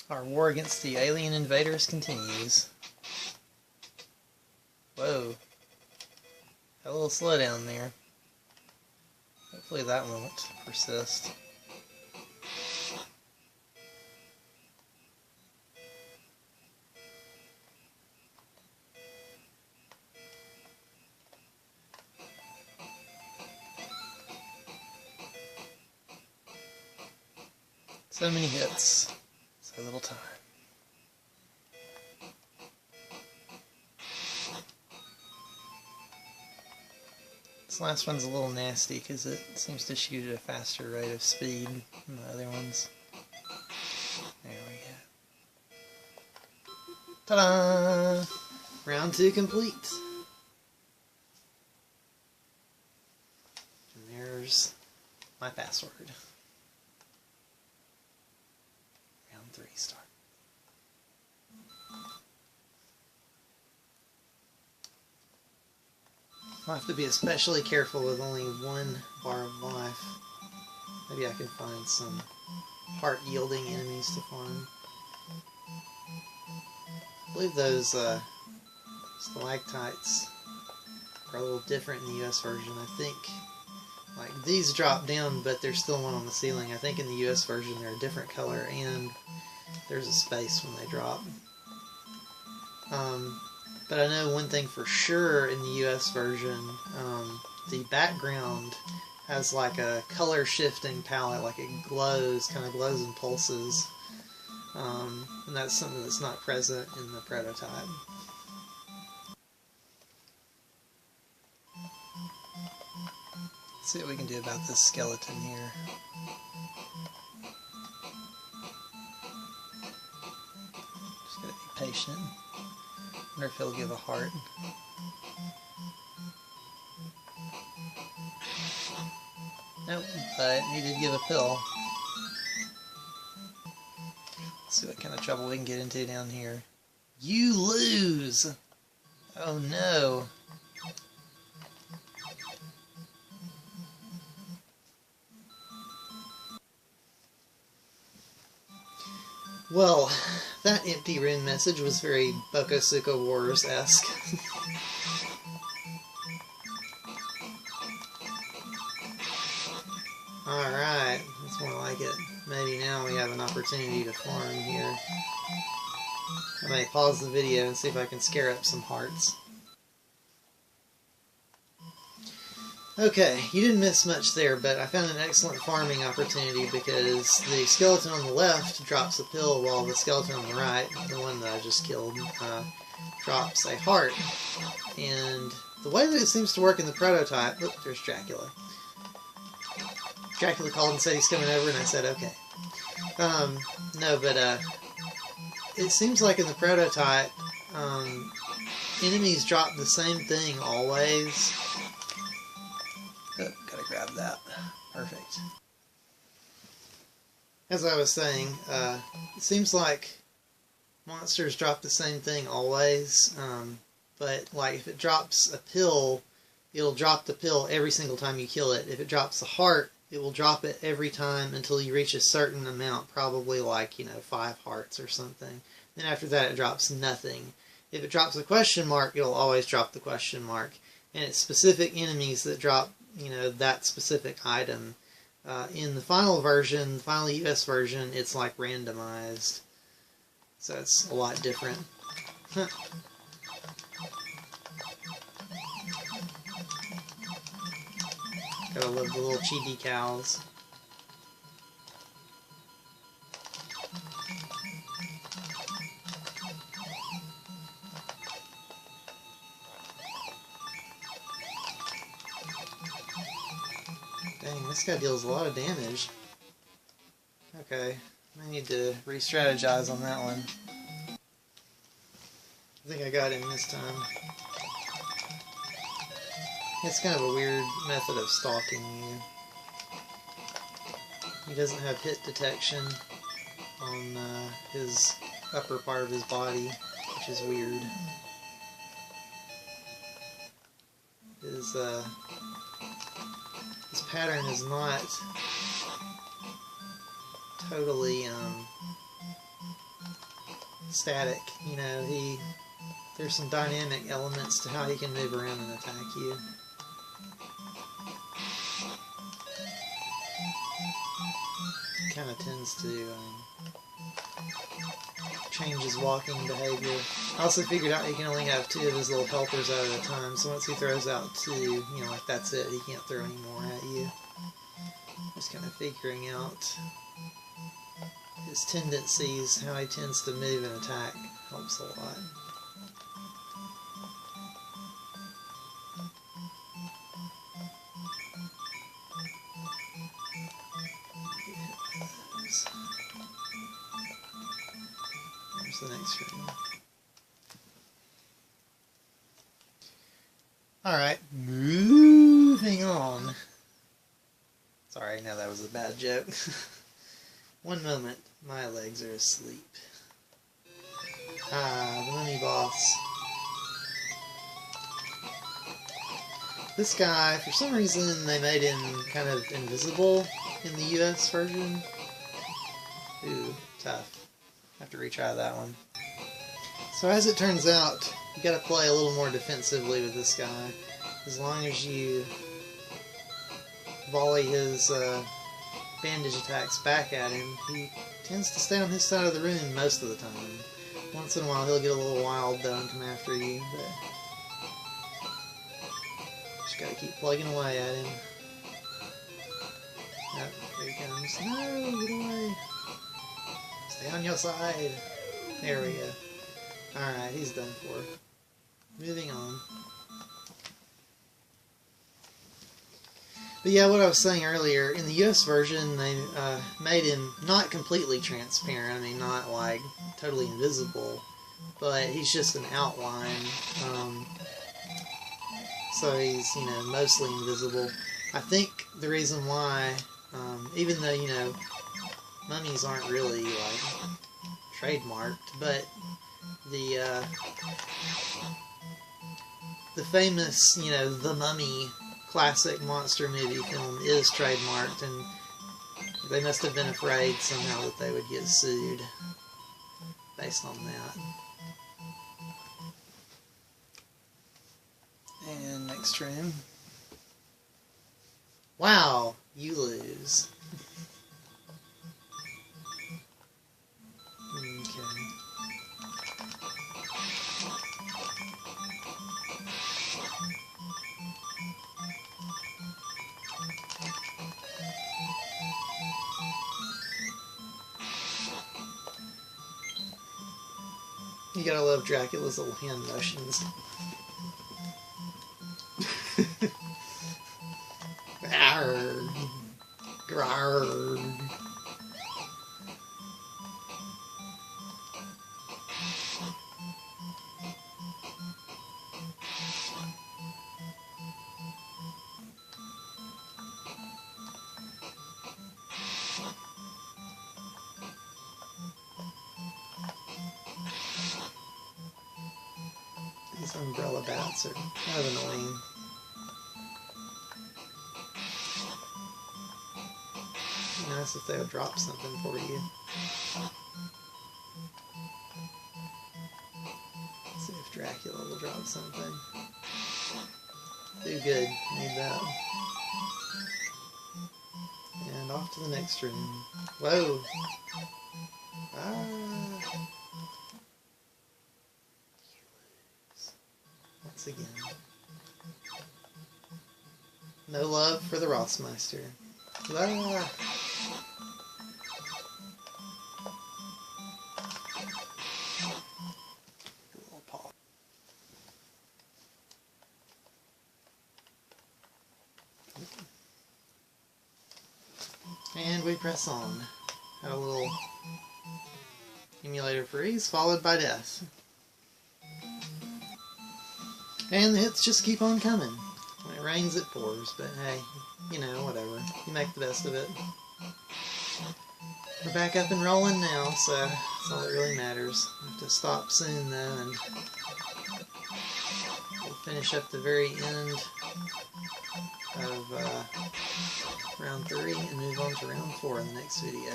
Our war against the alien invaders continues. Whoa. A little slowdown there. Hopefully that won't persist. So many hits, so little time. This last one's a little nasty because it seems to shoot at a faster rate of speed than the other ones. There we go. Ta-da! Round 2 complete. And there's my password. Round 3 start. I'll have to be especially careful with only one bar of life. Maybe I can find some heart-yielding enemies to farm. I believe those stalactites are a little different in the US version. I think, like, these drop down, but there's still one on the ceiling. I think in the US version they're a different color, and there's a space when they drop. But I know one thing for sure in the US version, the background has like a color shifting palette, like it glows, kind of glows and pulses. And that's something that's not present in the prototype. Let's see what we can do about this skeleton here. Just gotta be patient. I wonder if he'll give a heart. Nope, but he did give a pill. Let's see what kind of trouble we can get into down here. You lose! Oh no! Well, that empty rune message was very Bokosuka Wars-esque. Alright, that's more like it. Maybe now we have an opportunity to farm here. I may pause the video and see if I can scare up some hearts. Okay, you didn't miss much there, but I found an excellent farming opportunity because the skeleton on the left drops a pill while the skeleton on the right, the one that I just killed, drops a heart. And the way that it seems to work in the prototype... Look, there's Dracula. Dracula called and said he's coming over, and I said, okay. No, but it seems like in the prototype, enemies drop the same thing always. Oh, gotta grab that. Perfect. As I was saying, it seems like monsters drop the same thing always, but like if it drops a pill, it'll drop the pill every single time you kill it. If it drops a heart, it will drop it every time until you reach a certain amount, probably like, 5 hearts or something. Then after that it drops nothing. If it drops a question mark, it'll always drop the question mark. And it's specific enemies that drop that specific item. In the final version, the final US version, it's like randomized. So it's a lot different. Gotta love the little chibi cows. Dang, this guy deals a lot of damage. Okay, I need to re-strategize on that one. I think I got him this time. It's kind of a weird method of stalking you. He doesn't have hit detection on his upper part of his body, which is weird. His pattern is not totally static. You know, there's some dynamic elements to how he can move around and attack you. Kind of tends to change his walking behavior. I also figured out he can only have 2 of his little helpers out at a time, so once he throws out 2, you know, like that's it, he can't throw any more at you. Just kind of figuring out his tendencies, how he tends to move and attack, helps a lot. There's the next room. Alright, moving on. Sorry, now that was a bad joke. One moment, my legs are asleep. The mummy boss. This guy, for some reason, they made him kind of invisible in the US version. Ooh, tough. Have to retry that one. So as it turns out, you gotta play a little more defensively with this guy. As long as you volley his bandage attacks back at him, he tends to stay on his side of the room most of the time. Once in a while he'll get a little wild though and come after you, but just gotta keep plugging away at him. Oh, here he comes. No, get away. Stay on your side. There we go. Alright, he's done for. Moving on. But yeah, what I was saying earlier, in the US version, they made him not completely transparent. I mean, not like totally invisible, but he's just an outline. So he's, you know, mostly invisible. I think the reason why, even though, you know, mummies aren't really like trademarked, but the famous, you know, The Mummy classic monster movie film is trademarked, and they must have been afraid somehow that they would get sued based on that. And next room. Wow, you lose. Okay. You gotta love Dracula's little hand motions. Arrgh. Grrrg. These umbrella bats are kind of annoying. It'd be nice if they would drop something for you. Let's see if Dracula will drop something. Do good. Need that. And off to the next room. Whoa! Ah! Once again. No love for the Rossmeister. Ah. Little paw. And we press on. Had a little emulator freeze followed by death. And the hits just keep on coming. When it rains, it pours, but hey, you know, whatever. You make the best of it. We're back up and rolling now, so that's all that really matters. I have to stop soon, though, and we'll finish up the very end of round 3 and move on to round 4 in the next video.